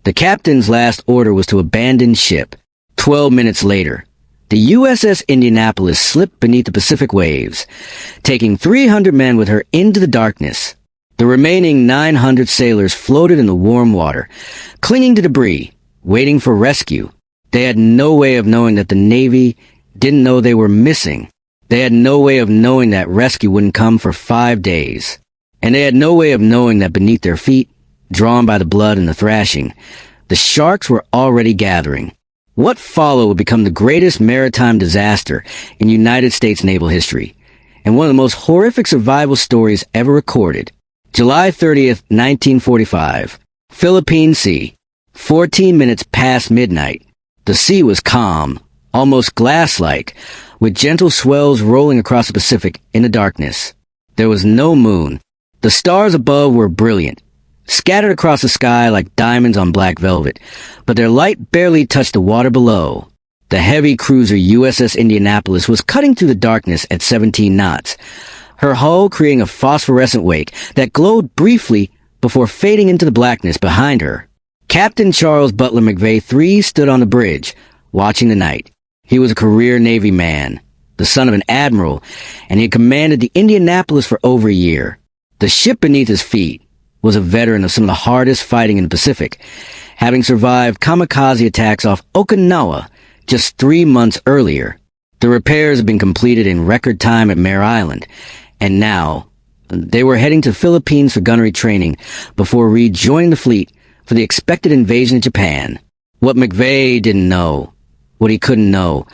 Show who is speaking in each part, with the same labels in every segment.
Speaker 1: The captain's last order was to abandon ship. 12 minutes later, the USS Indianapolis slipped beneath the Pacific waves, taking 300 men with her into the darkness. The remaining 900 sailors floated in the warm water, clinging to debris, waiting for rescue. They had no way of knowing that the Navy didn't know they were missing. They had no way of knowing that rescue wouldn't come for 5 days. And they had no way of knowing that beneath their feet, drawn by the blood and the thrashing, the sharks were already gathering. What followed would become the greatest maritime disaster in United States naval history, and one of the most horrific survival stories ever recorded. July 30th, 1945. Philippine Sea. 14 minutes past midnight. The sea was calm, almost glass-like, with gentle swells rolling across the Pacific in the darkness. There was no moon. The stars above were brilliant, scattered across the sky like diamonds on black velvet, but their light barely touched the water below. The heavy cruiser USS Indianapolis was cutting through the darkness at 17 knots, her hull creating a phosphorescent wake that glowed briefly before fading into the blackness behind her. Captain Charles Butler McVay III stood on the bridge, watching the night. He was a career Navy man, the son of an admiral, and he had commanded the Indianapolis for over a year. The ship beneath his feet was a veteran of some of the hardest fighting in the Pacific, having survived kamikaze attacks off Okinawa just 3 months earlier. The repairs had been completed in record time at Mare Island, and now they were heading to Philippines for gunnery training before rejoining the fleet for the expected invasion of Japan. What McVay didn't know, what he couldn't know,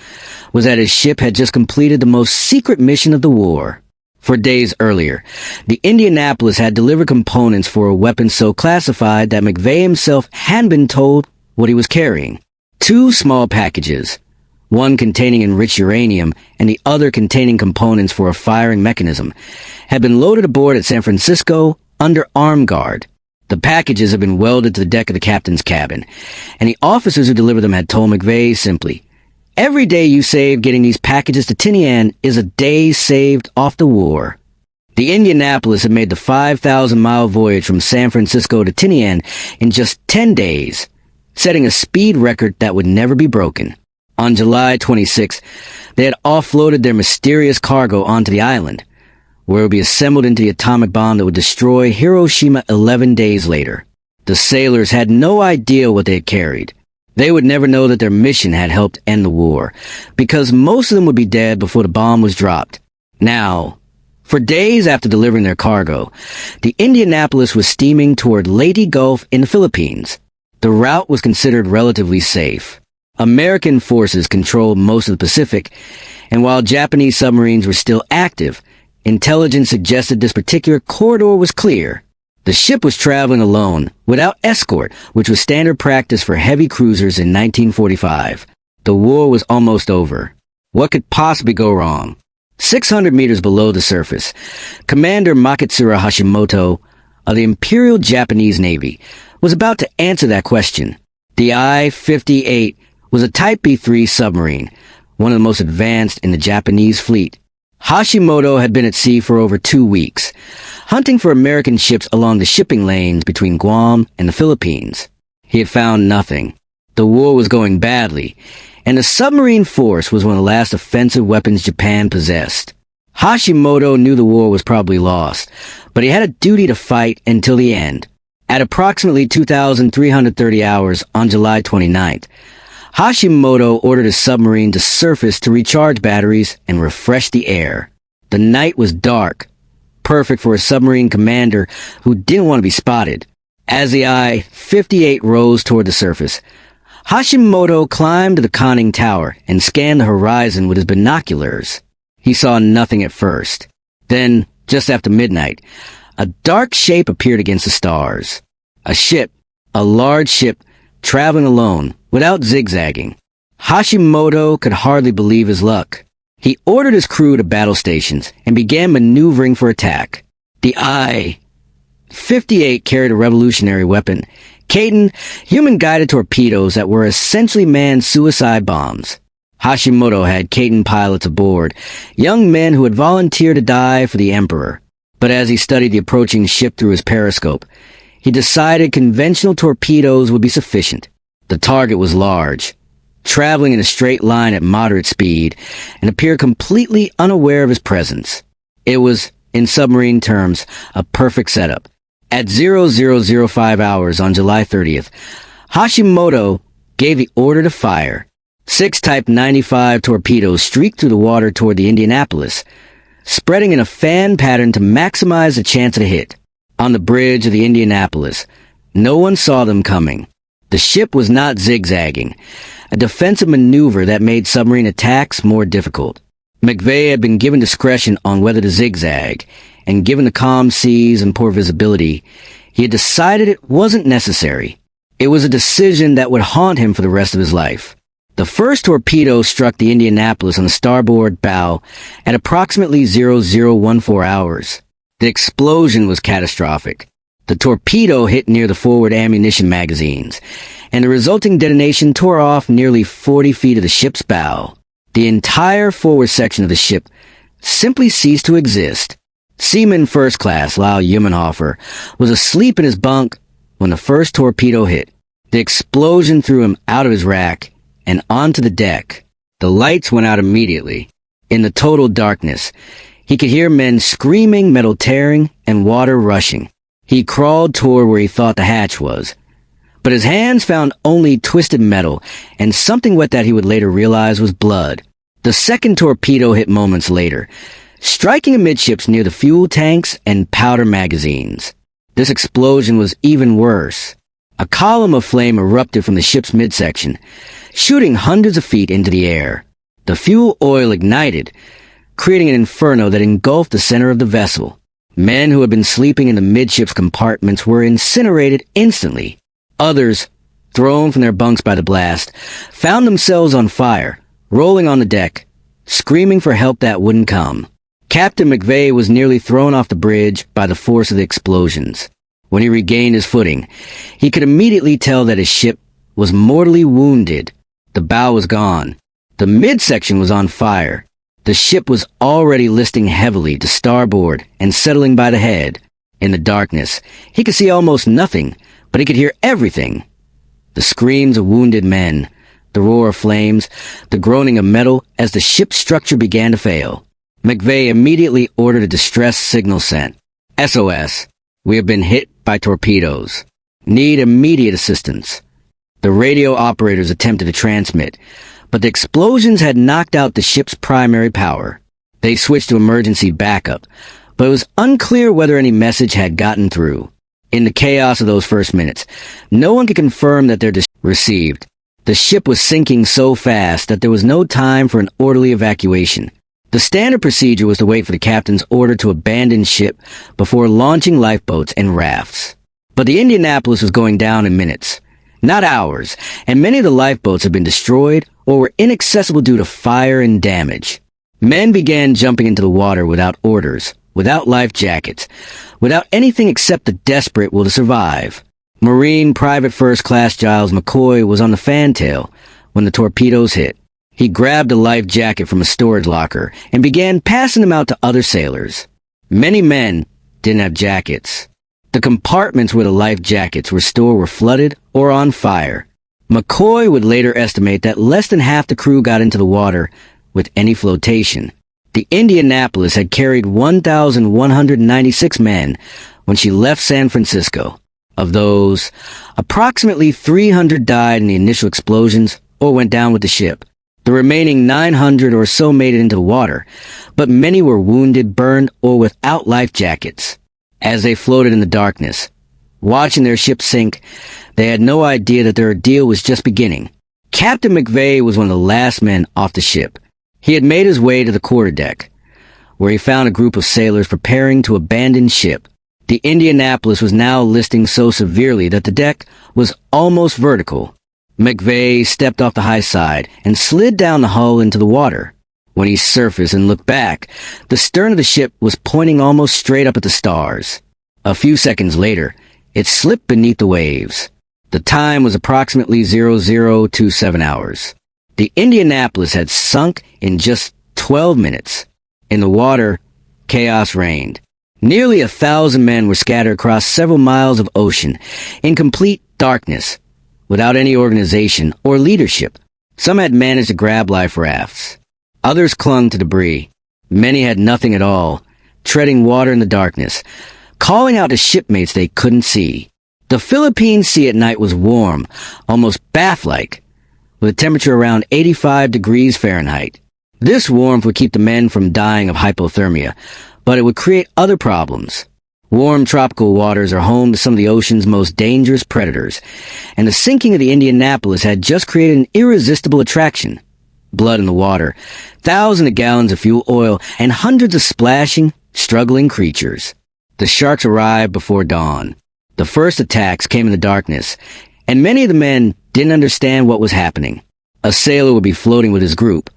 Speaker 1: was that his ship had just completed the most secret mission of the war. For days earlier, the Indianapolis had delivered components for a weapon so classified that McVay himself hadn't been told what he was carrying. 2 small packages, one containing enriched uranium and the other containing components for a firing mechanism, had been loaded aboard at San Francisco under armed guard. The packages had been welded to the deck of the captain's cabin, and the officers who delivered them had told McVay simply, "Every day you save getting these packages to Tinian is a day saved off the war." The Indianapolis had made the 5,000-mile voyage from San Francisco to Tinian in just 10 days, setting a speed record that would never be broken. On July 26th, they had offloaded their mysterious cargo onto the island, where it would be assembled into the atomic bomb that would destroy Hiroshima 11 days later. The sailors had no idea what they had carried. They would never know that their mission had helped end the war, because most of them would be dead before the bomb was dropped. Now, for days after delivering their cargo, the Indianapolis was steaming toward Leyte Gulf in the Philippines. The route was considered relatively safe. American forces controlled most of the Pacific, and while Japanese submarines were still active, intelligence suggested this particular corridor was clear. The ship was traveling alone, without escort, which was standard practice for heavy cruisers in 1945. The war was almost over. What could possibly go wrong? 600 meters below the surface, Commander Makitsura Hashimoto of the Imperial Japanese Navy was about to answer that question. The I-58 was a Type B-3 submarine, one of the most advanced in the Japanese fleet. Hashimoto had been at sea for over 2 weeks, hunting for American ships along the shipping lanes between Guam and the Philippines. He had found nothing. The war was going badly, and the submarine force was one of the last offensive weapons Japan possessed. Hashimoto knew the war was probably lost, but he had a duty to fight until the end. At approximately 2,330 hours on July 29th, Hashimoto ordered his submarine to surface to recharge batteries and refresh the air. The night was dark, perfect for a submarine commander who didn't want to be spotted. As the I-58 rose toward the surface, Hashimoto climbed to the conning tower and scanned the horizon with his binoculars. He saw nothing at first. Then, just after midnight, a dark shape appeared against the stars. A ship, a large ship, traveling alone, without zigzagging. Hashimoto could hardly believe his luck. He ordered his crew to battle stations and began maneuvering for attack. The I-58 carried a revolutionary weapon, Kaiten human-guided torpedoes that were essentially manned suicide bombs. Hashimoto had Kaiten pilots aboard, young men who had volunteered to die for the Emperor. But as he studied the approaching ship through his periscope, He decided conventional torpedoes would be sufficient. The target was large, traveling in a straight line at moderate speed, and appeared completely unaware of his presence. It was, in submarine terms, a perfect setup. At 0005 hours on July 30th, Hashimoto gave the order to fire. 6 Type 95 torpedoes streaked through the water toward the Indianapolis, spreading in a fan pattern to maximize the chance of a hit. On the bridge of the Indianapolis, no one saw them coming. The ship was not zigzagging, a defensive maneuver that made submarine attacks more difficult. McVay had been given discretion on whether to zigzag, and given the calm seas and poor visibility, he had decided it wasn't necessary. It was a decision that would haunt him for the rest of his life. The first torpedo struck the Indianapolis on the starboard bow at approximately 0014 hours. The explosion was catastrophic. The torpedo hit near the forward ammunition magazines, and the resulting detonation tore off nearly 40 feet of the ship's bow. The entire forward section of the ship simply ceased to exist. Seaman First Class Lyle Yumenhofer was asleep in his bunk when the first torpedo hit. The explosion threw him out of his rack and onto the deck. The lights went out immediately. In the total darkness, he could hear men screaming, metal tearing, and water rushing. He crawled toward where he thought the hatch was, but his hands found only twisted metal and something wet that he would later realize was blood. The second torpedo hit moments later, striking amidships near the fuel tanks and powder magazines. This explosion was even worse. A column of flame erupted from the ship's midsection, shooting hundreds of feet into the air. The fuel oil ignited, creating an inferno that engulfed the center of the vessel. Men who had been sleeping in the midships compartments were incinerated instantly. Others, thrown from their bunks by the blast, found themselves on fire, rolling on the deck, screaming for help that wouldn't come. Captain McVay was nearly thrown off the bridge by the force of the explosions. When he regained his footing, he could immediately tell that his ship was mortally wounded. The bow was gone. The midsection was on fire. The ship was already listing heavily to starboard and settling by the head. In the darkness, he could see almost nothing, but he could hear everything. The screams of wounded men, the roar of flames, the groaning of metal as the ship's structure began to fail. McVay immediately ordered a distress signal sent. SOS. We have been hit by torpedoes. Need immediate assistance. The radio operators attempted to transmit, but the explosions had knocked out the ship's primary power. They switched to emergency backup, but it was unclear whether any message had gotten through. In the chaos of those first minutes, no one could confirm that their received. The ship was sinking so fast that there was no time for an orderly evacuation. The standard procedure was to wait for the captain's order to abandon ship before launching lifeboats and rafts. But the Indianapolis was going down in minutes, not hours, and many of the lifeboats had been destroyed or were inaccessible due to fire and damage. Men began jumping into the water without orders, without life jackets, without anything except the desperate will to survive. Marine Private First Class Giles McCoy was on the fantail when the torpedoes hit. He grabbed a life jacket from a storage locker and began passing them out to other sailors. Many men didn't have jackets. The compartments where the life jackets were stored were flooded or on fire. McCoy would later estimate that less than half the crew got into the water with any flotation. The Indianapolis had carried 1,196 men when she left San Francisco. Of those, approximately 300 died in the initial explosions or went down with the ship. The remaining 900 or so made it into the water, but many were wounded, burned, or without life jackets. As they floated in the darkness, watching their ship sink, they had no idea that their ordeal was just beginning. Captain McVay was one of the last men off the ship. He had made his way to the quarterdeck, where he found a group of sailors preparing to abandon ship. The Indianapolis was now listing so severely that the deck was almost vertical. McVay stepped off the high side and slid down the hull into the water. When he surfaced and looked back, the stern of the ship was pointing almost straight up at the stars. A few seconds later, it slipped beneath the waves. The time was approximately 0027 hours. The Indianapolis had sunk in just 12 minutes. In the water, chaos reigned. Nearly 1,000 men were scattered across several miles of ocean in complete darkness, without any organization or leadership. Some had managed to grab life rafts. Others clung to debris. Many had nothing at all, treading water in the darkness, calling out to shipmates they couldn't see. The Philippine Sea at night was warm, almost bath-like, with a temperature around 85 degrees Fahrenheit. This warmth would keep the men from dying of hypothermia, but it would create other problems. Warm tropical waters are home to some of the ocean's most dangerous predators, and the sinking of the Indianapolis had just created an irresistible attraction. Blood in the water, thousands of gallons of fuel oil, and hundreds of splashing, struggling creatures. The sharks arrived before dawn. The first attacks came in the darkness, and many of the men didn't understand what was happening. A sailor would be floating with his group,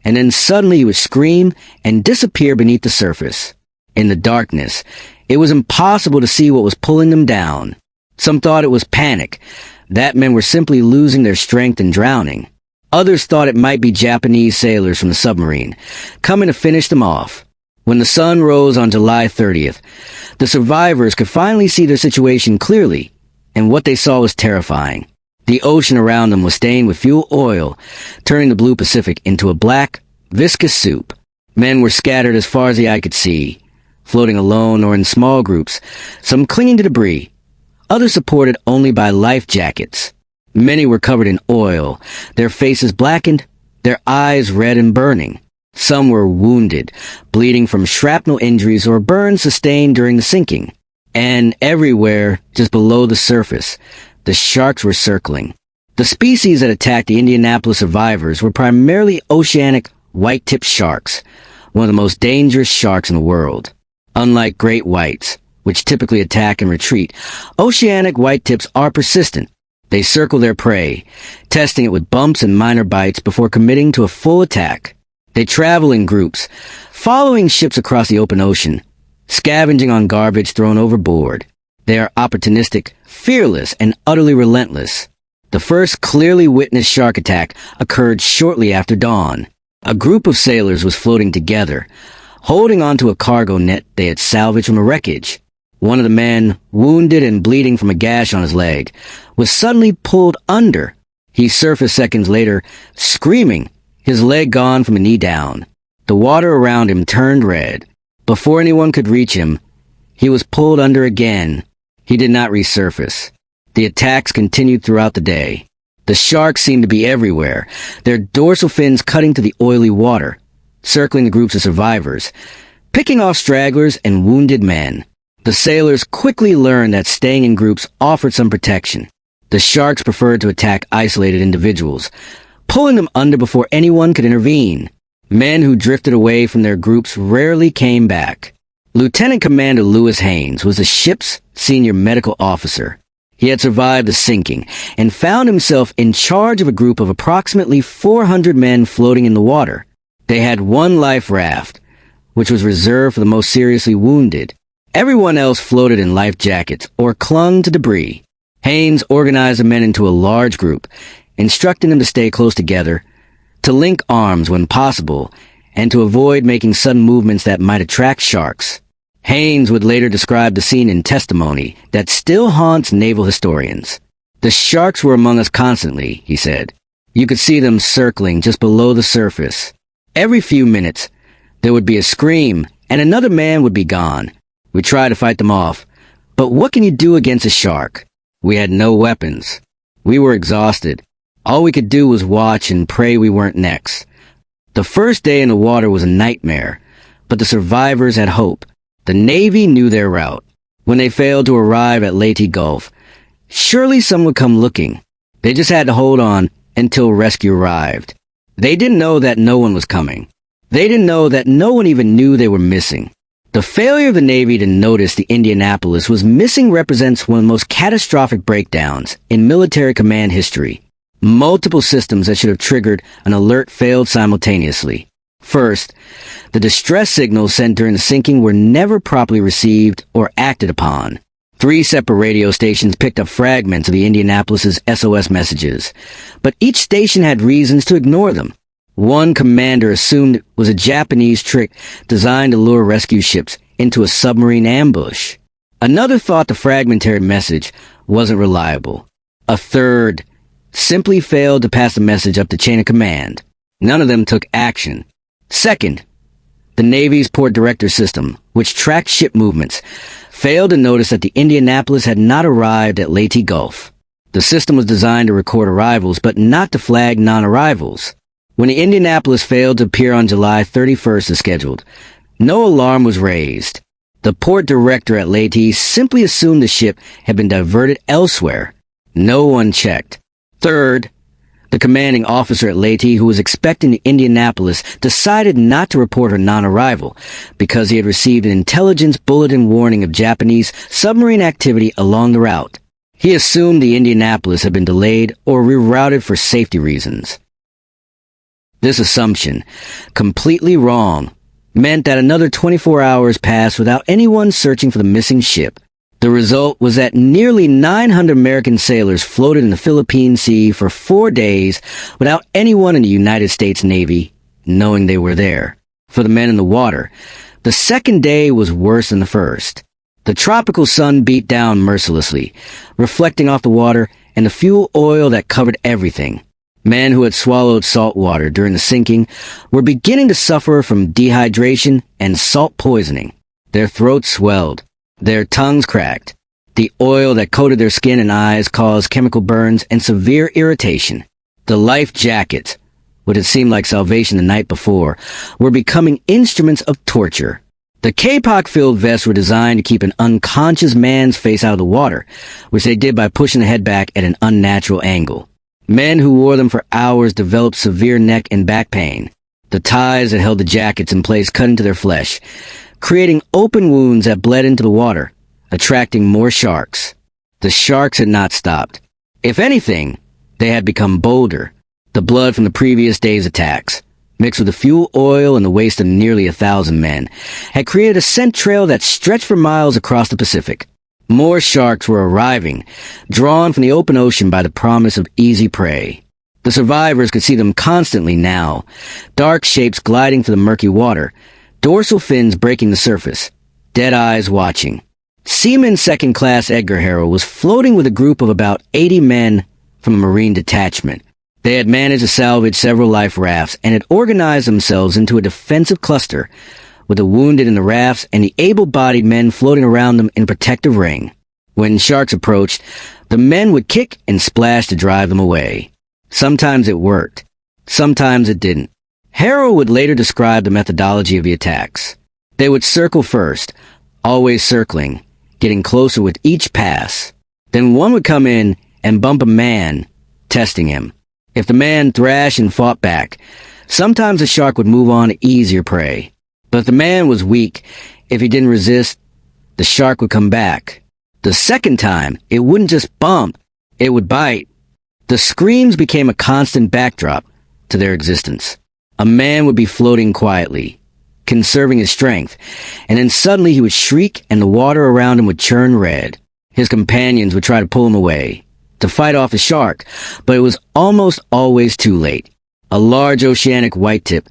Speaker 1: and then suddenly he would scream and disappear beneath the surface. In the darkness, it was impossible to see what was pulling them down. Some thought it was panic, that men were simply losing their strength and drowning. Others thought it might be Japanese sailors from the submarine, coming to finish them off. When the sun rose on July 30th, the survivors could finally see their situation clearly, and what they saw was terrifying. The ocean around them was stained with fuel oil, turning the blue Pacific into a black, viscous soup. Men were scattered as far as the eye could see, floating alone or in small groups, some clinging to debris, others supported only by life jackets. Many were covered in oil, their faces blackened, their eyes red and burning. Some were wounded, bleeding from shrapnel injuries or burns sustained during the sinking. And everywhere, just below the surface, the sharks were circling. The species that attacked the Indianapolis survivors were primarily oceanic white-tipped sharks, one of the most dangerous sharks in the world. Unlike great whites, which typically attack and retreat, oceanic white-tips are persistent. They circle their prey, testing it with bumps and minor bites before committing to a full attack. They travel in groups, following ships across the open ocean, scavenging on garbage thrown overboard. They are opportunistic, fearless, and utterly relentless. The first clearly witnessed shark attack occurred shortly after dawn. A group of sailors was floating together, holding onto a cargo net they had salvaged from the wreckage. One of the men, wounded and bleeding from a gash on his leg, was suddenly pulled under. He surfaced seconds later, screaming, his leg gone from the knee down. The water around him turned red. Before anyone could reach him, he was pulled under again. He did not resurface. The attacks continued throughout the day. The sharks seemed to be everywhere, their dorsal fins cutting to the oily water, circling the groups of survivors, picking off stragglers and wounded men. The sailors quickly learned that staying in groups offered some protection. The sharks preferred to attack isolated individuals, pulling them under before anyone could intervene. Men who drifted away from their groups rarely came back. Lieutenant Commander Lewis Haynes was the ship's senior medical officer. He had survived the sinking and found himself in charge of a group of approximately 400 men floating in the water. They had one life raft, which was reserved for the most seriously wounded. Everyone else floated in life jackets or clung to debris. Haynes organized the men into a large group, instructing them to stay close together, to link arms when possible, and to avoid making sudden movements that might attract sharks. Haynes would later describe the scene in testimony that still haunts naval historians. The sharks were among us constantly, he said. You could see them circling just below the surface. Every few minutes, there would be a scream, and another man would be gone. We tried to fight them off, but what can you do against a shark? We had no weapons. We were exhausted. All we could do was watch and pray we weren't next. The first day in the water was a nightmare, but the survivors had hope. The Navy knew their route. When they failed to arrive at Leyte Gulf, surely some would come looking. They just had to hold on until rescue arrived. They didn't know that no one was coming. They didn't know that no one even knew they were missing. The failure of the Navy to notice the Indianapolis was missing represents one of the most catastrophic breakdowns in military command history. Multiple systems that should have triggered an alert failed simultaneously. First, the distress signals sent during the sinking were never properly received or acted upon. 3 separate radio stations picked up fragments of the Indianapolis's SOS messages, but each station had reasons to ignore them. One commander assumed it was a Japanese trick designed to lure rescue ships into a submarine ambush. Another thought the fragmentary message wasn't reliable. A third simply failed to pass the message up the chain of command. None of them took action. Second, the Navy's port director system, which tracked ship movements, failed to notice that the Indianapolis had not arrived at Leyte Gulf. The system was designed to record arrivals, but not to flag non-arrivals. When the Indianapolis failed to appear on July 31st as scheduled, no alarm was raised. The port director at Leyte simply assumed the ship had been diverted elsewhere. No one checked. Third, the commanding officer at Leyte, who was expecting the Indianapolis, decided not to report her non-arrival because he had received an intelligence bulletin warning of Japanese submarine activity along the route. He assumed the Indianapolis had been delayed or rerouted for safety reasons. This assumption, completely wrong, meant that another 24 hours passed without anyone searching for the missing ship. The result was that nearly 900 American sailors floated in the Philippine Sea for 4 days without anyone in the United States Navy knowing they were there. For the men in the water, the second day was worse than the first. The tropical sun beat down mercilessly, reflecting off the water and the fuel oil that covered everything. Men who had swallowed salt water during the sinking were beginning to suffer from dehydration and salt poisoning. Their throats swelled. Their tongues cracked. The oil that coated their skin and eyes caused chemical burns and severe irritation. The life jackets, what had seemed like salvation the night before, were becoming instruments of torture. The Kapok-filled vests were designed to keep an unconscious man's face out of the water, which they did by pushing the head back at an unnatural angle. Men who wore them for hours developed severe neck and back pain. The ties that held the jackets in place cut into their flesh, creating open wounds that bled into the water, attracting more sharks. The sharks had not stopped. If anything, they had become bolder. The blood from the previous day's attacks, mixed with the fuel oil and the waste of nearly 1,000 men, had created a scent trail that stretched for miles across the Pacific. More sharks were arriving, drawn from the open ocean by the promise of easy prey. The survivors could see them constantly now, dark shapes gliding through the murky water, dorsal fins breaking the surface, dead eyes watching. Seaman Second Class Edgar Harrow was floating with a group of about 80 men from a Marine detachment. They had managed to salvage several life rafts and had organized themselves into a defensive cluster, with the wounded in the rafts and the able-bodied men floating around them in a protective ring. When sharks approached, the men would kick and splash to drive them away. Sometimes it worked. Sometimes it didn't. Harrow would later describe the methodology of the attacks. They would circle first, always circling, getting closer with each pass. Then one would come in and bump a man, testing him. If the man thrashed and fought back, sometimes the shark would move on to easier prey. But if the man was weak, if he didn't resist, the shark would come back. The second time, it wouldn't just bump, it would bite. The screams became a constant backdrop to their existence. A man would be floating quietly, conserving his strength, and then suddenly he would shriek and the water around him would churn red. His companions would try to pull him away, to fight off the shark, but it was almost always too late. A large oceanic whitetip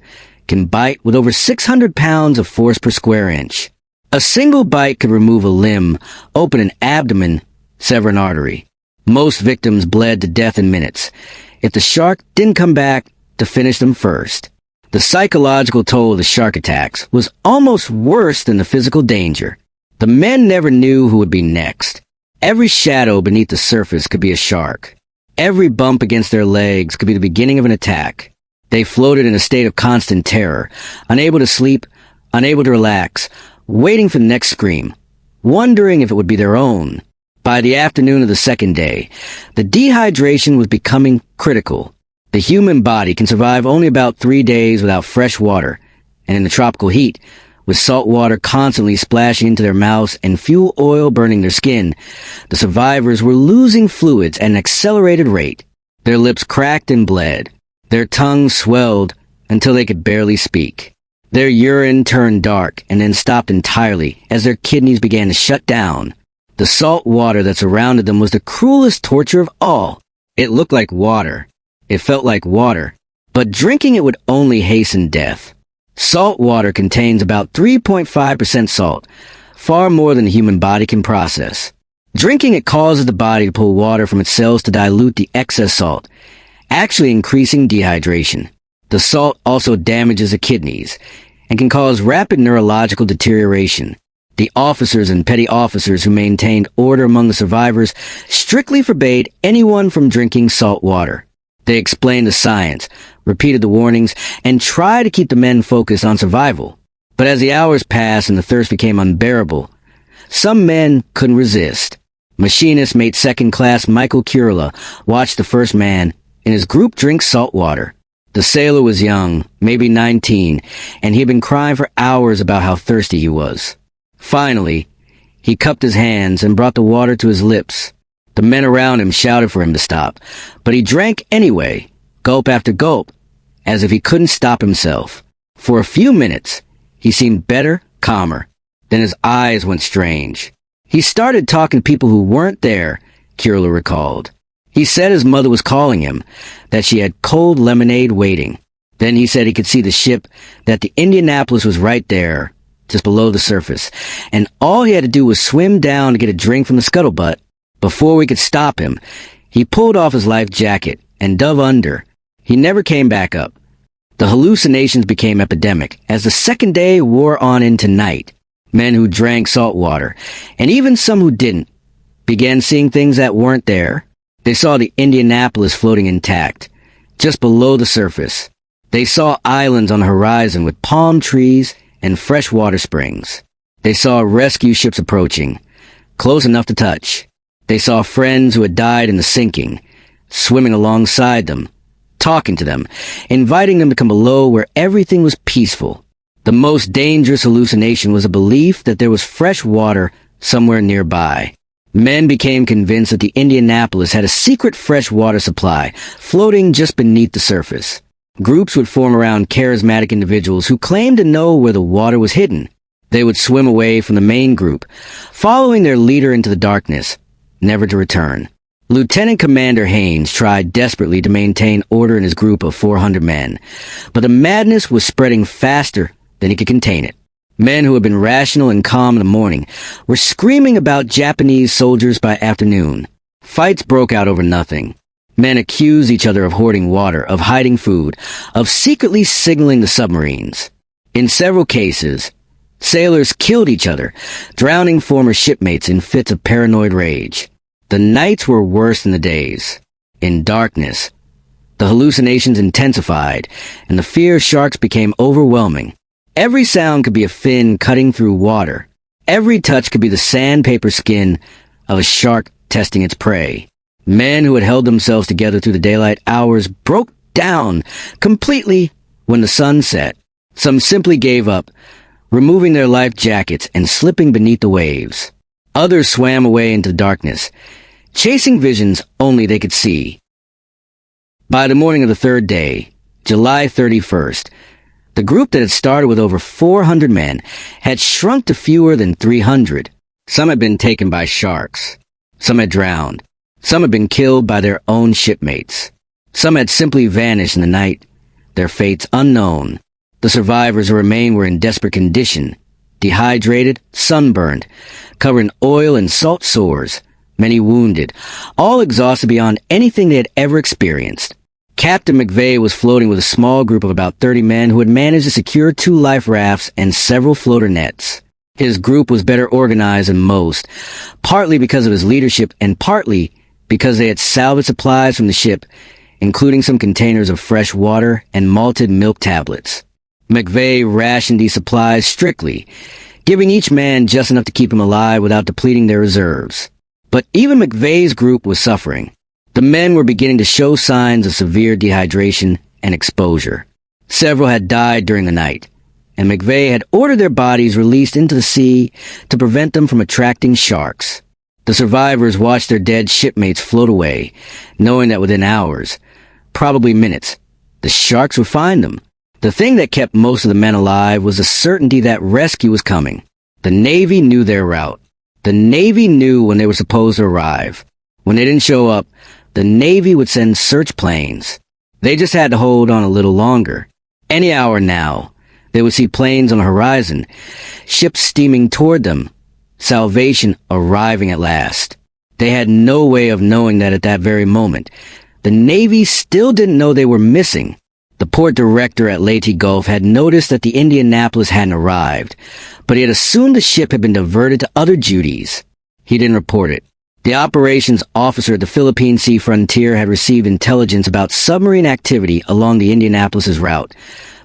Speaker 1: can bite with over 600 pounds of force per square inch. A single bite could remove a limb, open an abdomen, sever an artery. Most victims bled to death in minutes, if the shark didn't come back to finish them first. The psychological toll of the shark attacks was almost worse than the physical danger. The men never knew who would be next. Every shadow beneath the surface could be a shark. Every bump against their legs could be the beginning of an attack. They floated in a state of constant terror, unable to sleep, unable to relax, waiting for the next scream, wondering if it would be their own. By the afternoon of the second day, the dehydration was becoming critical. The human body can survive only about 3 days without fresh water, and in the tropical heat, with salt water constantly splashing into their mouths and fuel oil burning their skin, the survivors were losing fluids at an accelerated rate. Their lips cracked and bled. Their tongues swelled until they could barely speak. Their urine turned dark and then stopped entirely as their kidneys began to shut down. The salt water that surrounded them was the cruelest torture of all. It looked like water. It felt like water. But drinking it would only hasten death. Salt water contains about 3.5% salt, far more than the human body can process. Drinking it causes the body to pull water from its cells to dilute the excess salt, actually increasing dehydration. The salt also damages the kidneys and can cause rapid neurological deterioration. The officers and petty officers who maintained order among the survivors strictly forbade anyone from drinking salt water. They explained the science, repeated the warnings, and tried to keep the men focused on survival. But as the hours passed and the thirst became unbearable, some men couldn't resist. Machinist mate second class Michael Kurla watched the first man and his group drink salt water. The sailor was young, maybe 19, and he had been crying for hours about how thirsty he was. Finally, he cupped his hands and brought the water to his lips. The men around him shouted for him to stop, but he drank anyway, gulp after gulp, as if he couldn't stop himself. For a few minutes, he seemed better, calmer. Then his eyes went strange. He started talking to people who weren't there, Kurla recalled. He said his mother was calling him, that she had cold lemonade waiting. Then he said he could see the ship, that the Indianapolis was right there, just below the surface, and all he had to do was swim down to get a drink from the scuttlebutt. Before we could stop him, he pulled off his life jacket and dove under. He never came back up. The hallucinations became epidemic as the second day wore on into night. Men who drank salt water, and even some who didn't, began seeing things that weren't there. They saw the Indianapolis floating intact, just below the surface. They saw islands on the horizon with palm trees and freshwater springs. They saw rescue ships approaching, close enough to touch. They saw friends who had died in the sinking, swimming alongside them, talking to them, inviting them to come below where everything was peaceful. The most dangerous hallucination was a belief that there was fresh water somewhere nearby. Men became convinced that the Indianapolis had a secret fresh water supply floating just beneath the surface. Groups would form around charismatic individuals who claimed to know where the water was hidden. They would swim away from the main group, following their leader into the darkness, never to return. Lieutenant Commander Haynes tried desperately to maintain order in his group of 400 men, but the madness was spreading faster than he could contain it. Men who had been rational and calm in the morning were screaming about Japanese soldiers by afternoon. Fights broke out over nothing. Men accused each other of hoarding water, of hiding food, of secretly signaling the submarines. In several cases, sailors killed each other, drowning former shipmates in fits of paranoid rage. The nights were worse than the days. In darkness, the hallucinations intensified, and the fear of sharks became overwhelming. Every sound could be a fin cutting through water. Every touch could be the sandpaper skin of a shark testing its prey. Men who had held themselves together through the daylight hours broke down completely when the sun set. Some simply gave up, removing their life jackets and slipping beneath the waves. Others swam away into the darkness, chasing visions only they could see. By the morning of the third day, July 31st, the group that had started with over 400 men had shrunk to fewer than 300. Some had been taken by sharks. Some had drowned. Some had been killed by their own shipmates. Some had simply vanished in the night, their fates unknown. The survivors who remained were in desperate condition, dehydrated, sunburned, covered in oil and salt sores, many wounded, all exhausted beyond anything they had ever experienced. Captain McVay was floating with a small group of about 30 men who had managed to secure 2 life rafts and several floater nets. His group was better organized than most, partly because of his leadership and partly because they had salvaged supplies from the ship, including some containers of fresh water and malted milk tablets. McVay rationed these supplies strictly, giving each man just enough to keep him alive without depleting their reserves. But even McVay's group was suffering. The men were beginning to show signs of severe dehydration and exposure. Several had died during the night, and McVay had ordered their bodies released into the sea to prevent them from attracting sharks. The survivors watched their dead shipmates float away, knowing that within hours, probably minutes, the sharks would find them. The thing that kept most of the men alive was the certainty that rescue was coming. The Navy knew their route. The Navy knew when they were supposed to arrive. When they didn't show up, the Navy would send search planes. They just had to hold on a little longer. Any hour now, They would see planes on the horizon, ships steaming toward them, salvation arriving at last. They had no way of knowing that at that very moment. The Navy still didn't know they were missing. The port director at Leyte Gulf had noticed that the Indianapolis hadn't arrived, but he had assumed the ship had been diverted to other duties. He didn't report it. The operations officer at the Philippine Sea frontier had received intelligence about submarine activity along the Indianapolis's route,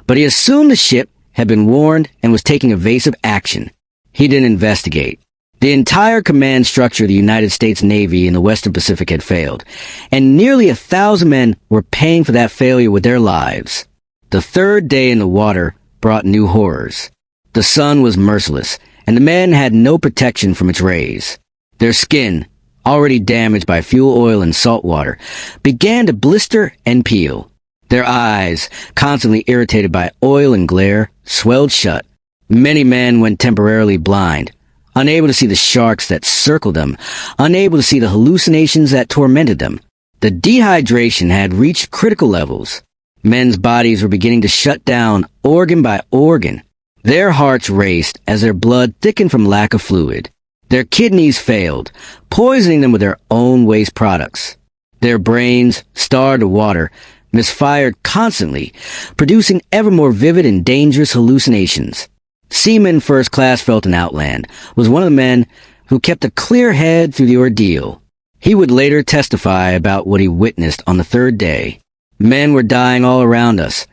Speaker 1: but he assumed the ship had been warned and was taking evasive action. He didn't investigate. The entire command structure of the United States Navy in the Western Pacific had failed, and nearly 1,000 men were paying for that failure with their lives. The third day in the water brought new horrors. The sun was merciless, and the men had no protection from its rays. Their skin, already damaged by fuel oil and salt water, began to blister and peel. Their eyes, constantly irritated by oil and glare, swelled shut. Many men went temporarily blind, unable to see the sharks that circled them, unable to see the hallucinations that tormented them. The dehydration had reached critical levels. Men's bodies were beginning to shut down organ by organ. Their hearts raced as their blood thickened from lack of fluid. Their kidneys failed, poisoning them with their own waste products. Their brains, starved of water, misfired constantly, producing ever more vivid and dangerous hallucinations. Seaman First Class Felton Outland was one of the men who kept a clear head through the ordeal. He would later testify about what he witnessed on the third day. Men were dying all around us,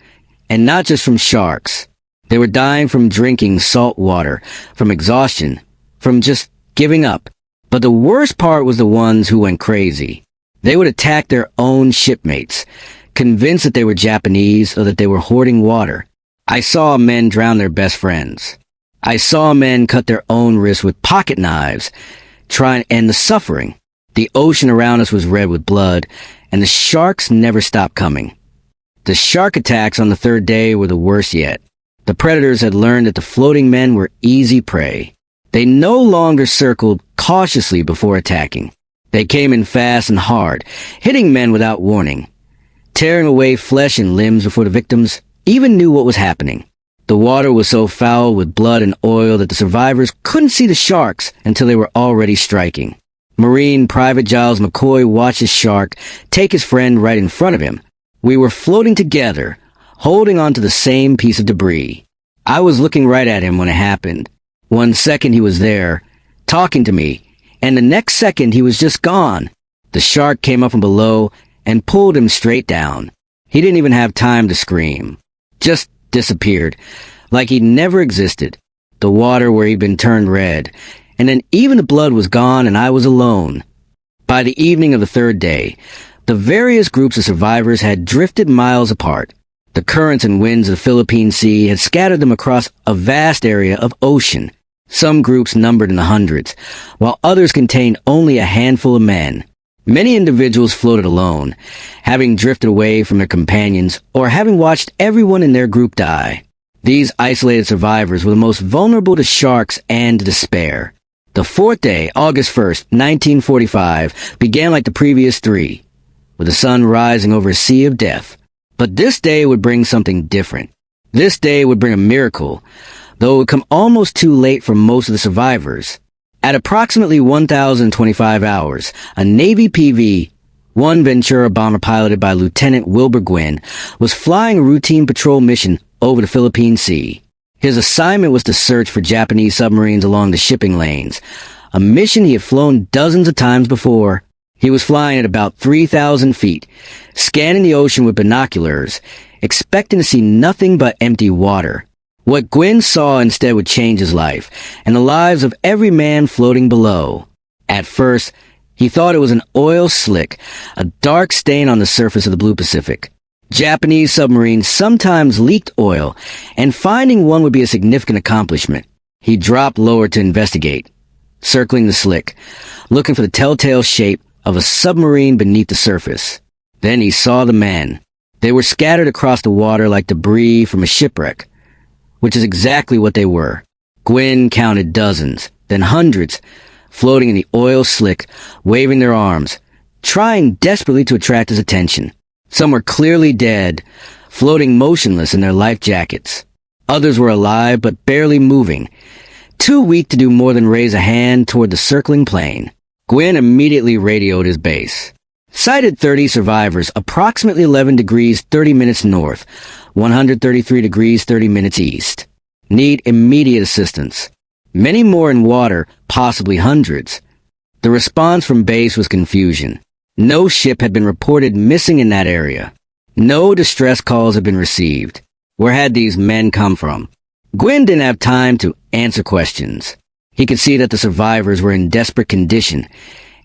Speaker 1: and not just from sharks. They were dying from drinking salt water, from exhaustion, from just giving up. But the worst part was the ones who went crazy. They would attack their own shipmates, convinced that they were Japanese or that they were hoarding water. I saw men drown their best friends. I saw men cut their own wrists with pocket knives, trying to end the suffering. The ocean around us was red with blood, and the sharks never stopped coming. The shark attacks on the third day were the worst yet. The predators had learned that the floating men were easy prey. They no longer circled cautiously before attacking. They came in fast and hard, hitting men without warning, tearing away flesh and limbs before the victims even knew what was happening. The water was so foul with blood and oil that the survivors couldn't see the sharks until they were already striking. Marine Private Giles McCoy watched his shark take his friend right in front of him. We were floating together, holding onto the same piece of debris. I was looking right at him when it happened. 1 second he was there, talking to me, and the next second he was just gone. The shark came up from below and pulled him straight down. He didn't even have time to scream. Just disappeared, like he'd never existed. The water where he'd been turned red, and then even the blood was gone and I was alone. By the evening of the third day, the various groups of survivors had drifted miles apart. The currents and winds of the Philippine Sea had scattered them across a vast area of ocean. Some groups numbered in the hundreds, while others contained only a handful of men. Many individuals floated alone, having drifted away from their companions or having watched everyone in their group die. These isolated survivors were the most vulnerable to sharks and to despair. The fourth day, August 1st, 1945, began like the previous three, with the sun rising over a sea of death. But this day would bring something different. This day would bring a miracle, though it would come almost too late for most of the survivors. At approximately 1,025 hours, a Navy PV-1 Ventura bomber piloted by Lieutenant Wilbur Gwynn was flying a routine patrol mission over the Philippine Sea. His assignment was to search for Japanese submarines along the shipping lanes, a mission he had flown dozens of times before. He was flying at about 3,000 feet, scanning the ocean with binoculars, expecting to see nothing but empty water. What Gwynn saw instead would change his life, and the lives of every man floating below. At first, he thought it was an oil slick, a dark stain on the surface of the blue Pacific. Japanese submarines sometimes leaked oil, and finding one would be a significant accomplishment. He dropped lower to investigate, circling the slick, looking for the telltale shape of a submarine beneath the surface. Then he saw the men. They were scattered across the water like debris from a shipwreck, which is exactly what they were. Gwynn counted dozens, then hundreds, floating in the oil slick, waving their arms, trying desperately to attract his attention. Some were clearly dead, floating motionless in their life jackets. Others were alive but barely moving, too weak to do more than raise a hand toward the circling plane. Gwynn immediately radioed his base. Sighted 30 survivors, approximately 11 degrees 30 minutes north, 133 degrees 30 minutes east. Need immediate assistance. Many more in water, possibly hundreds. The response from base was confusion. No ship had been reported missing in that area. No distress calls had been received. Where had these men come from? Gwynn didn't have time to answer questions. He could see that the survivors were in desperate condition,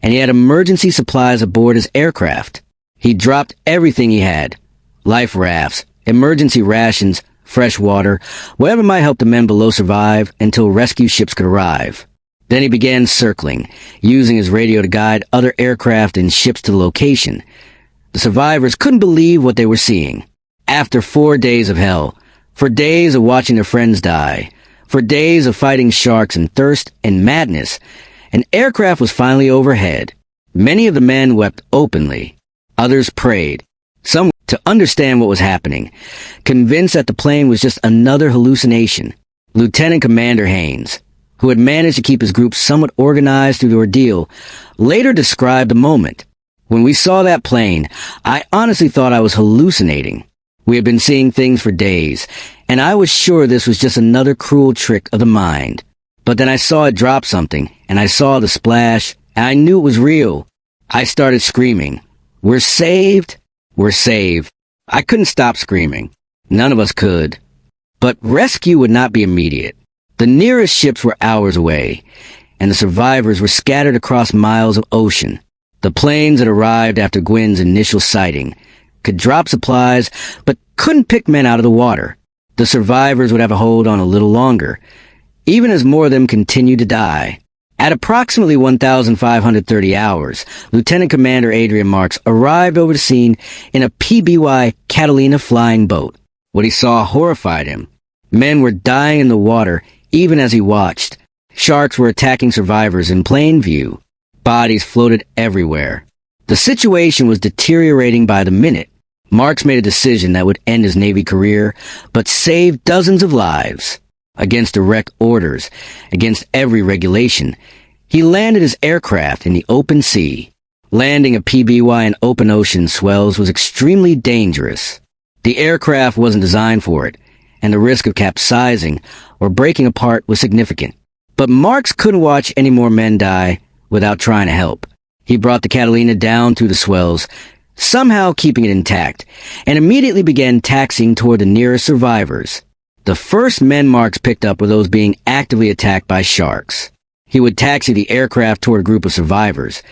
Speaker 1: and he had emergency supplies aboard his aircraft. He dropped everything he had: life rafts, emergency rations, fresh water, whatever might help the men below survive until rescue ships could arrive. Then he began circling, using his radio to guide other aircraft and ships to the location. The survivors couldn't believe what they were seeing. After 4 days of hell, for days of watching their friends die, for days of fighting sharks in thirst and madness, an aircraft was finally overhead. Many of the men wept openly. Others prayed. Some to understand what was happening, convinced that the plane was just another hallucination. Lieutenant Commander Haynes, who had managed to keep his group somewhat organized through the ordeal, later described the moment. When we saw that plane, I honestly thought I was hallucinating. We had been seeing things for days, and I was sure this was just another cruel trick of the mind. But then I saw it drop something, and I saw the splash, and I knew it was real. I started screaming, "We're saved! We're saved!" I couldn't stop screaming. None of us could. But rescue would not be immediate. The nearest ships were hours away, and the survivors were scattered across miles of ocean. The planes had arrived after Gwynn's initial sighting, could drop supplies, but couldn't pick men out of the water. The survivors would have a hold on a little longer, even as more of them continued to die. At approximately 1,530 hours, Lieutenant Commander Adrian Marks arrived over the scene in a PBY Catalina flying boat. What he saw horrified him. Men were dying in the water even as he watched. Sharks were attacking survivors in plain view. Bodies floated everywhere. The situation was deteriorating by the minute. Marks made a decision that would end his Navy career, but save dozens of lives. Against direct orders, against every regulation, he landed his aircraft in the open sea. Landing a PBY in open ocean swells was extremely dangerous. The aircraft wasn't designed for it, and the risk of capsizing or breaking apart was significant. But Marks couldn't watch any more men die without trying to help. He brought the Catalina down through the swells, somehow keeping it intact, and immediately began taxiing toward the nearest survivors. The first men Marks picked up were those being actively attacked by sharks. He would taxi the aircraft toward a group of survivors,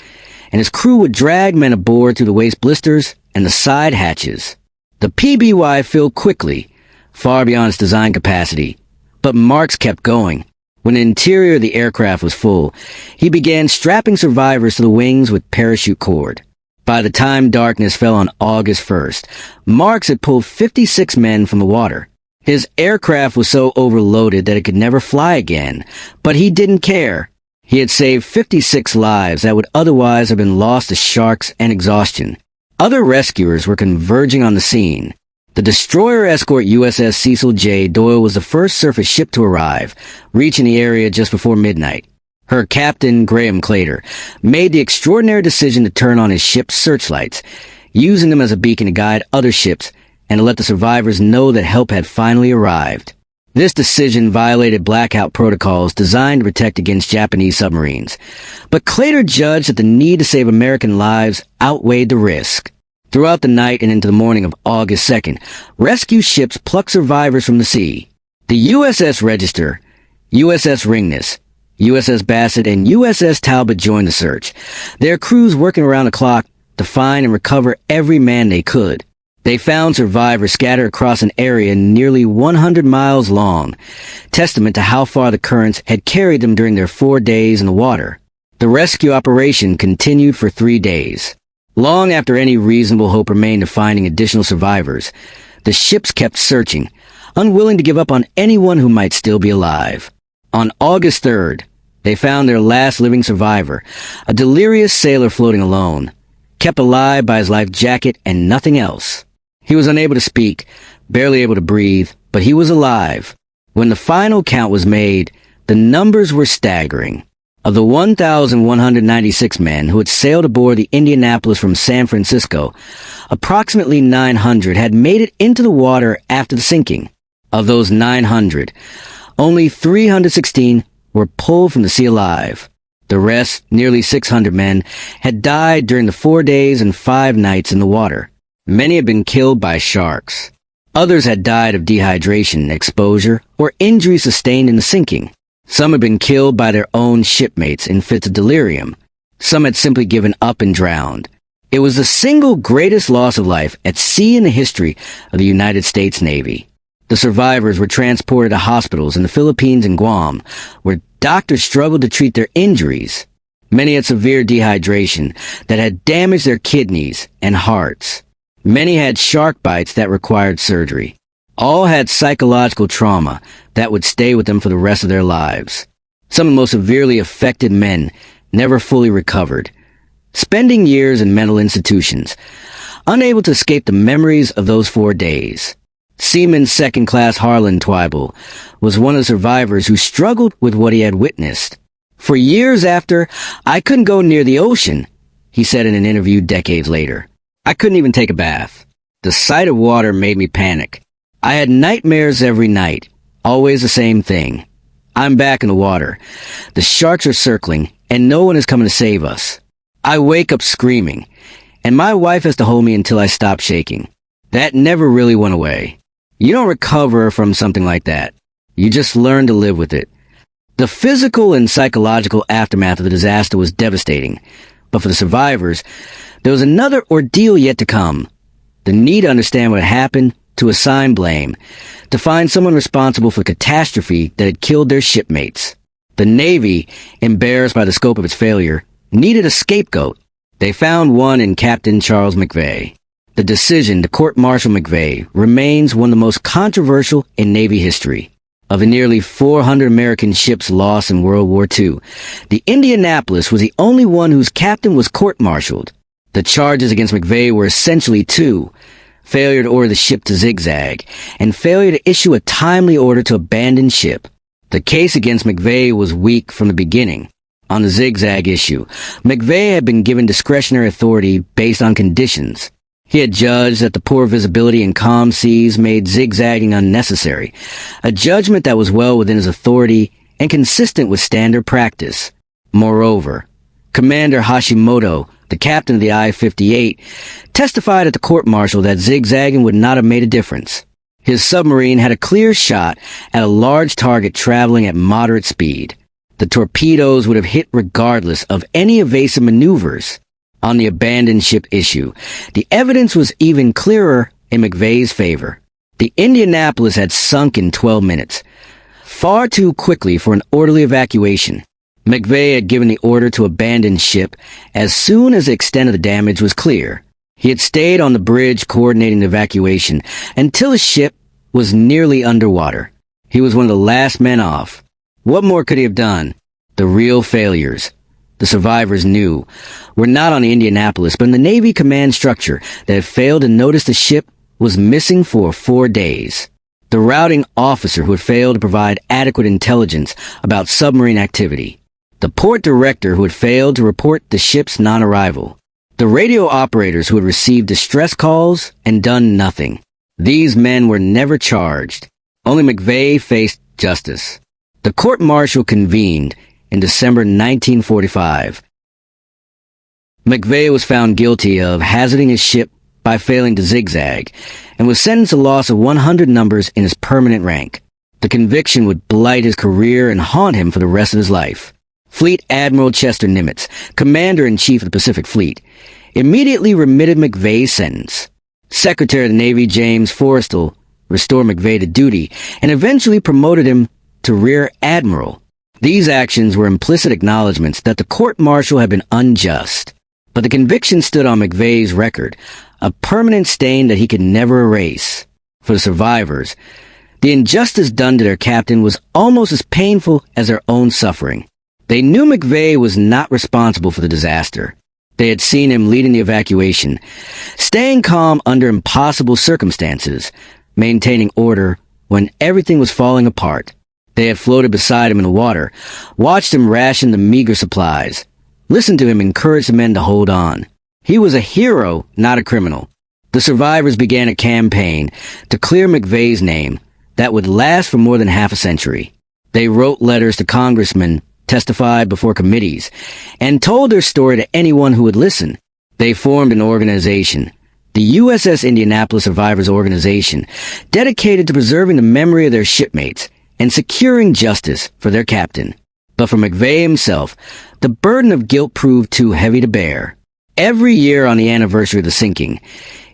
Speaker 1: and his crew would drag men aboard through the waist blisters and the side hatches. The PBY filled quickly, far beyond its design capacity, but Marks kept going. When the interior of the aircraft was full, he began strapping survivors to the wings with parachute cord. By the time darkness fell on August 1st, Marks had pulled 56 men from the water. His aircraft was so overloaded that it could never fly again, but he didn't care. He had saved 56 lives that would otherwise have been lost to sharks and exhaustion. Other rescuers were converging on the scene. The destroyer escort USS Cecil J. Doyle was the first surface ship to arrive, reaching the area just before midnight. Her captain, Graham Claytor, made the extraordinary decision to turn on his ship's searchlights, using them as a beacon to guide other ships and to let the survivors know that help had finally arrived. This decision violated blackout protocols designed to protect against Japanese submarines, but Claytor judged that the need to save American lives outweighed the risk. Throughout the night and into the morning of August 2nd, rescue ships plucked survivors from the sea. The USS Register, USS Ringness, USS Bassett, and USS Talbot joined the search, their crews working around the clock to find and recover every man they could. They found survivors scattered across an area nearly 100 miles long, testament to how far the currents had carried them during their 4 days in the water. The rescue operation continued for 3 days. Long after any reasonable hope remained of finding additional survivors, the ships kept searching, unwilling to give up on anyone who might still be alive. On August 3rd, they found their last living survivor, a delirious sailor floating alone, kept alive by his life jacket and nothing else. He was unable to speak, barely able to breathe, but he was alive. When the final count was made, the numbers were staggering. Of the 1,196 men who had sailed aboard the Indianapolis from San Francisco, approximately 900 had made it into the water after the sinking. Of those 900, only 316 were pulled from the sea alive. The rest, nearly 600 men, had died during the 4 days and 5 nights in the water. Many had been killed by sharks. Others had died of dehydration, exposure, or injuries sustained in the sinking. Some had been killed by their own shipmates in fits of delirium. Some had simply given up and drowned. It was the single greatest loss of life at sea in the history of the United States Navy. The survivors were transported to hospitals in the Philippines and Guam, where doctors struggled to treat their injuries. Many had severe dehydration that had damaged their kidneys and hearts. Many had shark bites that required surgery. All had psychological trauma that would stay with them for the rest of their lives. Some of the most severely affected men never fully recovered, spending years in mental institutions, unable to escape the memories of those 4 days. Seaman Second Class Harlan Twyble was one of the survivors who struggled with what he had witnessed. For years after, I couldn't go near the ocean, he said in an interview decades later. I couldn't even take a bath. The sight of water made me panic. I had nightmares every night, always the same thing. I'm back in the water. The sharks are circling, and no one is coming to save us. I wake up screaming, and my wife has to hold me until I stop shaking. That never really went away. You don't recover from something like that. You just learn to live with it. The physical and psychological aftermath of the disaster was devastating, but for the survivors, there was another ordeal yet to come. The need to understand what happened, to assign blame, to find someone responsible for the catastrophe that had killed their shipmates. The Navy, embarrassed by the scope of its failure, needed a scapegoat. They found one in Captain Charles McVay. The decision to court-martial McVay remains one of the most controversial in Navy history. Of the nearly 400 American ships lost in World War II, the Indianapolis was the only one whose captain was court-martialed. The charges against McVay were essentially two: failure to order the ship to zigzag, and failure to issue a timely order to abandon ship. The case against McVay was weak from the beginning. On the zigzag issue, McVay had been given discretionary authority based on conditions. He had judged that the poor visibility in calm seas made zigzagging unnecessary, a judgment that was well within his authority and consistent with standard practice. Moreover, Commander Hashimoto, the captain of the I-58, testified at the court-martial that zigzagging would not have made a difference. His submarine had a clear shot at a large target traveling at moderate speed. The torpedoes would have hit regardless of any evasive maneuvers. On the abandoned ship issue, the evidence was even clearer in McVay's favor. The Indianapolis had sunk in 12 minutes, far too quickly for an orderly evacuation. McVay had given the order to abandon ship as soon as the extent of the damage was clear. He had stayed on the bridge coordinating the evacuation until his ship was nearly underwater. He was one of the last men off. What more could he have done? The real failures, the survivors knew, were not on the Indianapolis, but in the Navy command structure that had failed to notice the ship was missing for 4 days. The routing officer who had failed to provide adequate intelligence about submarine activity. The port director who had failed to report the ship's non-arrival. The radio operators who had received distress calls and done nothing. These men were never charged. Only McVay faced justice. The court-martial convened in December 1945. McVay was found guilty of hazarding his ship by failing to zigzag and was sentenced to loss of 100 numbers in his permanent rank. The conviction would blight his career and haunt him for the rest of his life. Fleet Admiral Chester Nimitz, Commander-in-Chief of the Pacific Fleet, immediately remitted McVay's sentence. Secretary of the Navy James Forrestal restored McVay to duty and eventually promoted him to Rear Admiral. These actions were implicit acknowledgments that the court-martial had been unjust, but the conviction stood on McVay's record, a permanent stain that he could never erase. For the survivors, the injustice done to their captain was almost as painful as their own suffering. They knew McVay was not responsible for the disaster. They had seen him leading the evacuation, staying calm under impossible circumstances, maintaining order when everything was falling apart. They had floated beside him in the water, watched him ration the meager supplies, listened to him encourage the men to hold on. He was a hero, not a criminal. The survivors began a campaign to clear McVay's name that would last for more than half a century. They wrote letters to congressmen, testified before committees, and told their story to anyone who would listen. They formed an organization, the USS Indianapolis Survivors Organization, dedicated to preserving the memory of their shipmates and securing justice for their captain. But for McVay himself, the burden of guilt proved too heavy to bear. Every year on the anniversary of the sinking,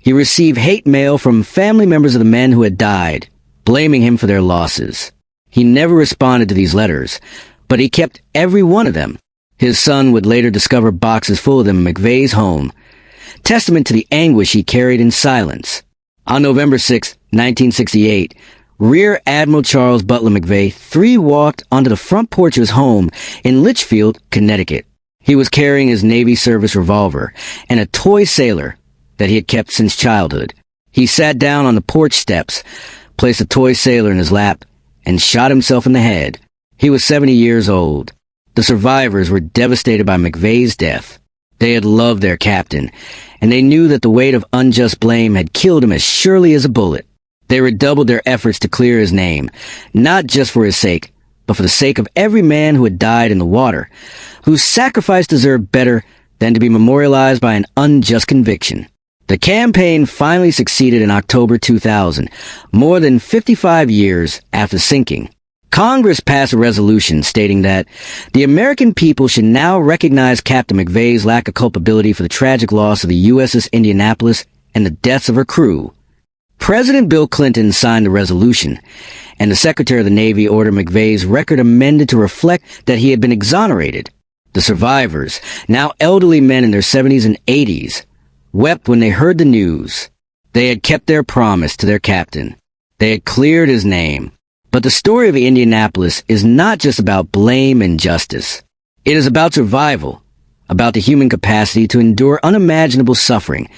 Speaker 1: he received hate mail from family members of the men who had died, blaming him for their losses. He never responded to these letters, but he kept every one of them. His son would later discover boxes full of them in McVay's home, testament to the anguish he carried in silence. On November 6, 1968, Rear Admiral Charles Butler McVay three-walked onto the front porch of his home in Litchfield, Connecticut. He was carrying his Navy service revolver and a toy sailor that he had kept since childhood. He sat down on the porch steps, placed a toy sailor in his lap, and shot himself in the head. He was 70 years old. The survivors were devastated by McVay's death. They had loved their captain, and they knew that the weight of unjust blame had killed him as surely as a bullet. They redoubled their efforts to clear his name, not just for his sake, but for the sake of every man who had died in the water, whose sacrifice deserved better than to be memorialized by an unjust conviction. The campaign finally succeeded in October 2000, more than 55 years after sinking. Congress passed a resolution stating that the American people should now recognize Captain McVay's lack of culpability for the tragic loss of the USS Indianapolis and the deaths of her crew. President Bill Clinton signed the resolution, and the Secretary of the Navy ordered McVay's record amended to reflect that he had been exonerated. The survivors, now elderly men in their 70s and 80s, wept when they heard the news. They had kept their promise to their captain. They had cleared his name. But the story of the Indianapolis is not just about blame and justice. It is about survival, about the human capacity to endure unimaginable suffering,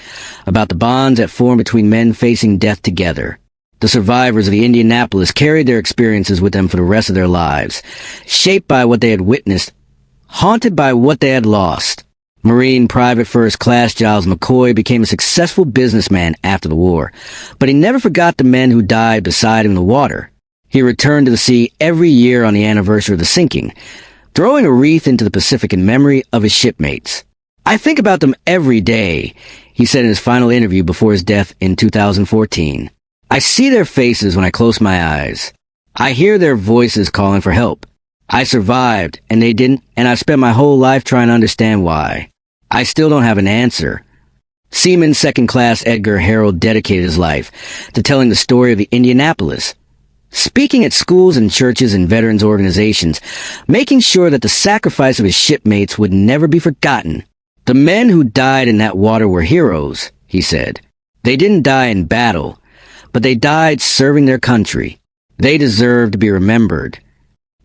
Speaker 1: about the bonds that form between men facing death together. The survivors of the Indianapolis carried their experiences with them for the rest of their lives, shaped by what they had witnessed, haunted by what they had lost. Marine Private First Class Giles McCoy became a successful businessman after the war, but he never forgot the men who died beside him in the water. He returned to the sea every year on the anniversary of the sinking, throwing a wreath into the Pacific in memory of his shipmates. "I think about them every day," he said in his final interview before his death in 2014. "I see their faces when I close my eyes. I hear their voices calling for help. I survived, and they didn't, and I've spent my whole life trying to understand why. I still don't have an answer." Seaman Second Class Edgar Harold dedicated his life to telling the story of the Indianapolis, speaking at schools and churches and veterans organizations, making sure that the sacrifice of his shipmates would never be forgotten. "The men who died in that water were heroes," he said. "They didn't die in battle, but they died serving their country. They deserve to be remembered."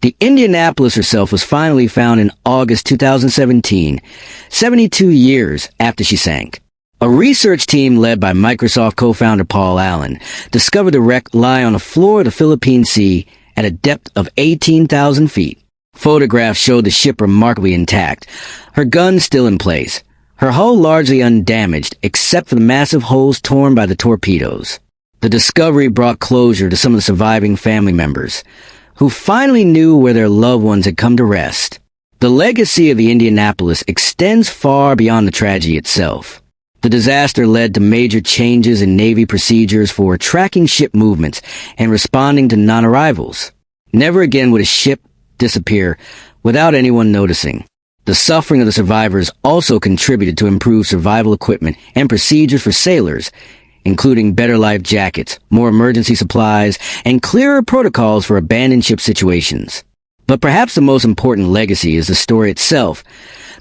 Speaker 1: The Indianapolis herself was finally found in August 2017, 72 years after she sank. A research team led by Microsoft co-founder Paul Allen discovered the wreck lie on the floor of the Philippine Sea at a depth of 18,000 feet. Photographs showed the ship remarkably intact, her guns still in place, her hull largely undamaged except for the massive holes torn by the torpedoes. The discovery brought closure to some of the surviving family members, who finally knew where their loved ones had come to rest. The legacy of the Indianapolis extends far beyond the tragedy itself. The disaster led to major changes in Navy procedures for tracking ship movements and responding to non-arrivals. Never again would a ship disappear without anyone noticing. The suffering of the survivors also contributed to improved survival equipment and procedures for sailors, including better life jackets, more emergency supplies, and clearer protocols for abandoned ship situations. But perhaps the most important legacy is the story itself,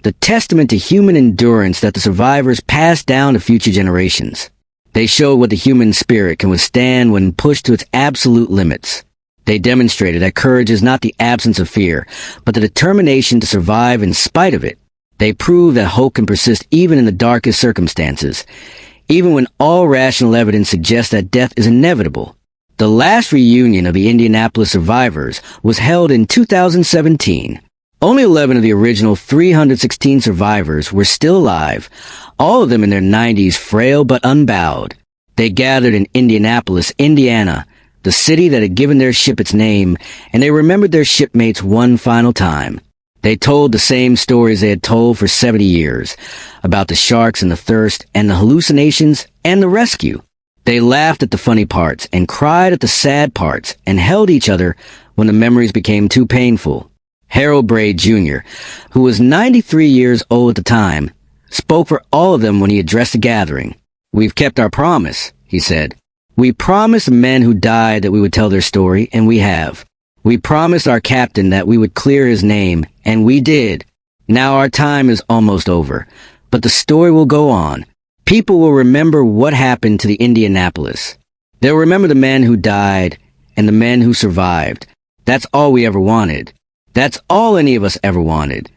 Speaker 1: the testament to human endurance that the survivors passed down to future generations. They showed what the human spirit can withstand when pushed to its absolute limits. They demonstrated that courage is not the absence of fear, but the determination to survive in spite of it. They proved that hope can persist even in the darkest circumstances, even when all rational evidence suggests that death is inevitable. The last reunion of the Indianapolis survivors was held in 2017. Only 11 of the original 316 survivors were still alive, all of them in their 90s, frail but unbowed. They gathered in Indianapolis, Indiana, the city that had given their ship its name, and they remembered their shipmates one final time. They told the same stories they had told for 70 years, about the sharks and the thirst and the hallucinations and the rescue. They laughed at the funny parts and cried at the sad parts and held each other when the memories became too painful. Harold Braid Jr., who was 93 years old at the time, spoke for all of them when he addressed the gathering. "We've kept our promise," he said. "We promised the men who died that we would tell their story, and we have. We promised our captain that we would clear his name, and we did. Now our time is almost over, but the story will go on. People will remember what happened to the Indianapolis. They'll remember the men who died and the men who survived. That's all we ever wanted. That's all any of us ever wanted."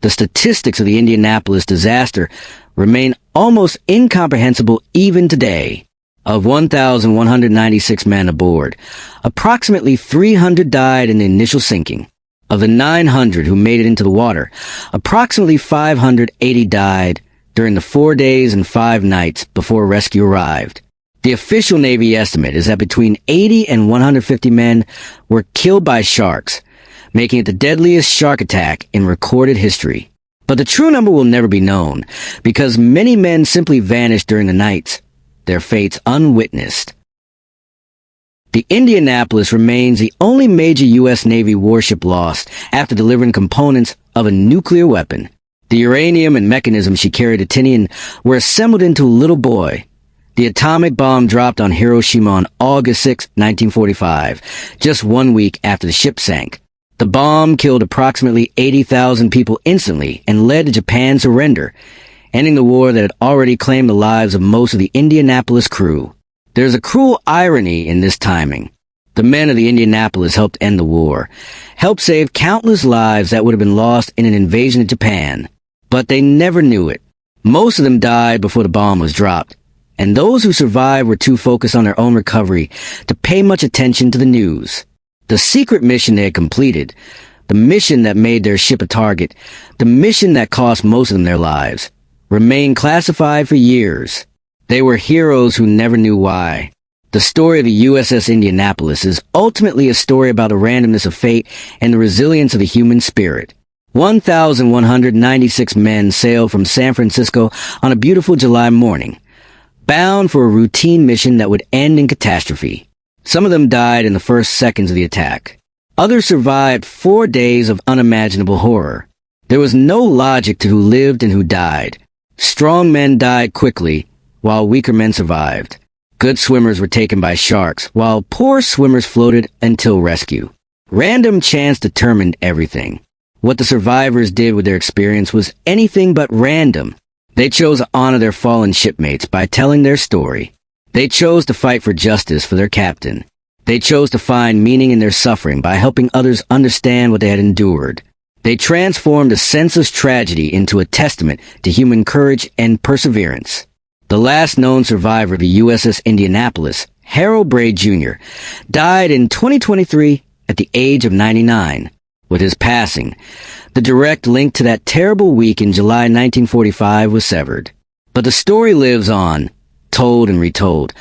Speaker 1: The statistics of the Indianapolis disaster remain almost incomprehensible even today. Of 1,196 men aboard, approximately 300 died in the initial sinking. Of the 900 who made it into the water, approximately 580 died during the 4 days and 5 nights before rescue arrived. The official Navy estimate is that between 80 and 150 men were killed by sharks, making it the deadliest shark attack in recorded history. But the true number will never be known, because many men simply vanished during the nights, their fates unwitnessed. The Indianapolis remains the only major U.S. Navy warship lost after delivering components of a nuclear weapon. The uranium and mechanism she carried at Tinian were assembled into a little boy. The atomic bomb dropped on Hiroshima on August 6, 1945, just 1 week after the ship sank. The bomb killed approximately 80,000 people instantly and led to Japan's surrender, ending the war that had already claimed the lives of most of the Indianapolis crew. There's a cruel irony in this timing. The men of the Indianapolis helped end the war, helped save countless lives that would have been lost in an invasion of Japan. But they never knew it. Most of them died before the bomb was dropped, and those who survived were too focused on their own recovery to pay much attention to the news. The secret mission they had completed, the mission that made their ship a target, the mission that cost most of them their lives, remained classified for years. They were heroes who never knew why. The story of the USS Indianapolis is ultimately a story about the randomness of fate and the resilience of the human spirit. 1,196 men sailed from San Francisco on a beautiful July morning, bound for a routine mission that would end in catastrophe. Some of them died in the first seconds of the attack. Others survived 4 days of unimaginable horror. There was no logic to who lived and who died. Strong men died quickly, while weaker men survived. Good swimmers were taken by sharks, while poor swimmers floated until rescue. Random chance determined everything. What the survivors did with their experience was anything but random. They chose to honor their fallen shipmates by telling their story. They chose to fight for justice for their captain. They chose to find meaning in their suffering by helping others understand what they had endured. They transformed a senseless tragedy into a testament to human courage and perseverance. The last known survivor of the USS Indianapolis, Harold Braid Jr., died in 2023 at the age of 99. With his passing, the direct link to that terrible week in July 1945 was severed. But the story lives on, told and retold,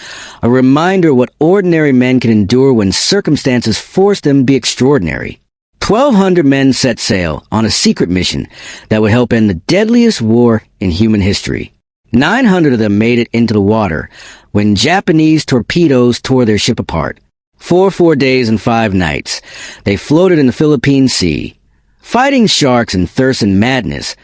Speaker 1: a reminder of what ordinary men can endure when circumstances force them to be extraordinary. 1,200 men set sail on a secret mission that would help end the deadliest war in human history. 900 of them made it into the water when Japanese torpedoes tore their ship apart. For 4 days and 5 nights, they floated in the Philippine Sea, fighting sharks and thirst and madness,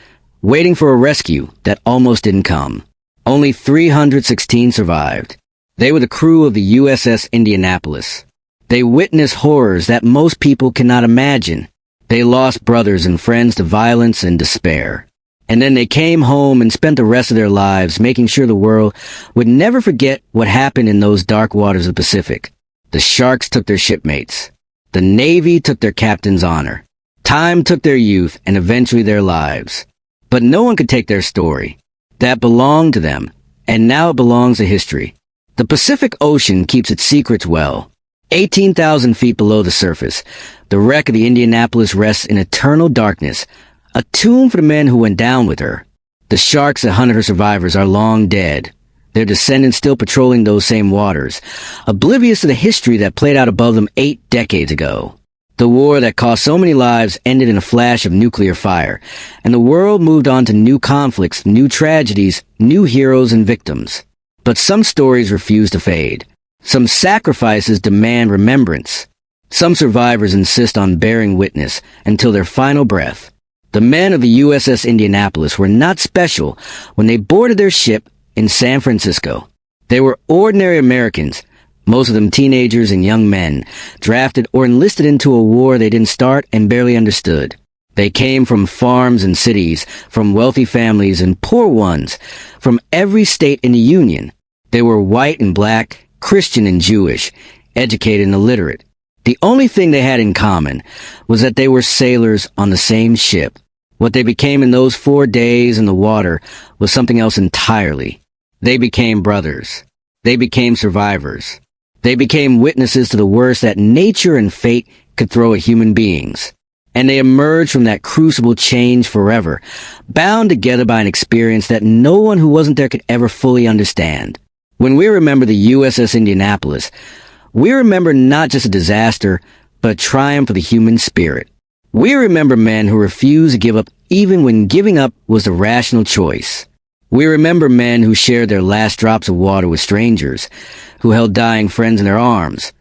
Speaker 1: waiting for a rescue that almost didn't come. Only 316 survived. They were the crew of the USS Indianapolis. They witnessed horrors that most people cannot imagine. They lost brothers and friends to violence and despair. And then they came home and spent the rest of their lives making sure the world would never forget what happened in those dark waters of the Pacific. The sharks took their shipmates. The Navy took their captain's honor. Time took their youth and eventually their lives. But no one could take their story. That belonged to them, and now it belongs to history. The Pacific Ocean keeps its secrets well. 18,000 feet below the surface, the wreck of the Indianapolis rests in eternal darkness, a tomb for the men who went down with her. The sharks that hunted her survivors are long dead, their descendants still patrolling those same waters, oblivious to the history that played out above them 8 decades ago. The war that cost so many lives ended in a flash of nuclear fire, and the world moved on to new conflicts, new tragedies, new heroes and victims. But some stories refuse to fade. Some sacrifices demand remembrance. Some survivors insist on bearing witness until their final breath. The men of the USS Indianapolis were not special when they boarded their ship in San Francisco. They were ordinary Americans, most of them teenagers and young men, drafted or enlisted into a war they didn't start and barely understood. They came from farms and cities, from wealthy families and poor ones, from every state in the Union. They were white and black, Christian and Jewish, educated and illiterate. The only thing they had in common was that they were sailors on the same ship. What they became in those 4 days in the water was something else entirely. They became brothers. They became survivors. They became witnesses to the worst that nature and fate could throw at human beings. And they emerged from that crucible changed forever, bound together by an experience that no one who wasn't there could ever fully understand. When we remember the USS Indianapolis, we remember not just a disaster, but a triumph of the human spirit. We remember men who refused to give up even when giving up was the rational choice. We remember men who shared their last drops of water with strangers, who held dying friends in their arms,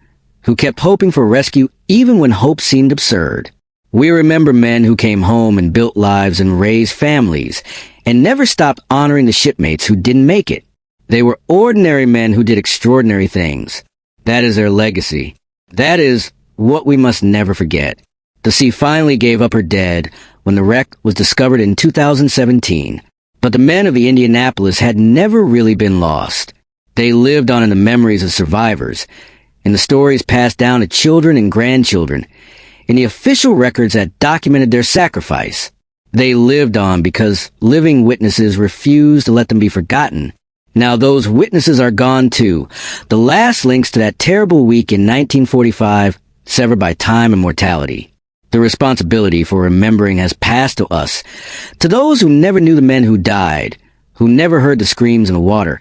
Speaker 1: who kept hoping for rescue even when hope seemed absurd. We remember men who came home and built lives and raised families, and never stopped honoring the shipmates who didn't make it. They were ordinary men who did extraordinary things. That is their legacy. That is what we must never forget. The sea finally gave up her dead when the wreck was discovered in 2017. But the men of the Indianapolis had never really been lost. They lived on in the memories of survivors, in the stories passed down to children and grandchildren, in the official records that documented their sacrifice. They lived on because living witnesses refused to let them be forgotten. Now those witnesses are gone too, the last links to that terrible week in 1945, severed by time and mortality. The responsibility for remembering has passed to us, to those who never knew the men who died, who never heard the screams in the water,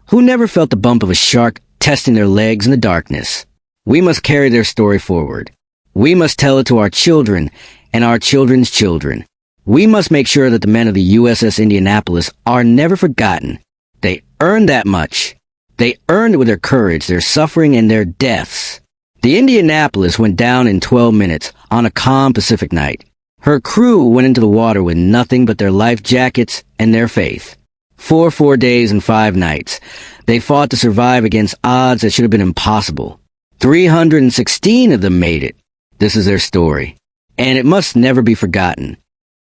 Speaker 1: who never felt the bump of a shark testing their legs in the darkness. We must carry their story forward. We must tell it to our children and our children's children. We must make sure that the men of the USS Indianapolis are never forgotten. They earned that much. They earned it with their courage, their suffering, and their deaths. The Indianapolis went down in 12 minutes on a calm Pacific night. Her crew went into the water with nothing but their life jackets and their faith. For 4 days and 5 nights, they fought to survive against odds that should have been impossible. 316 of them made it. This is their story, and it must never be forgotten.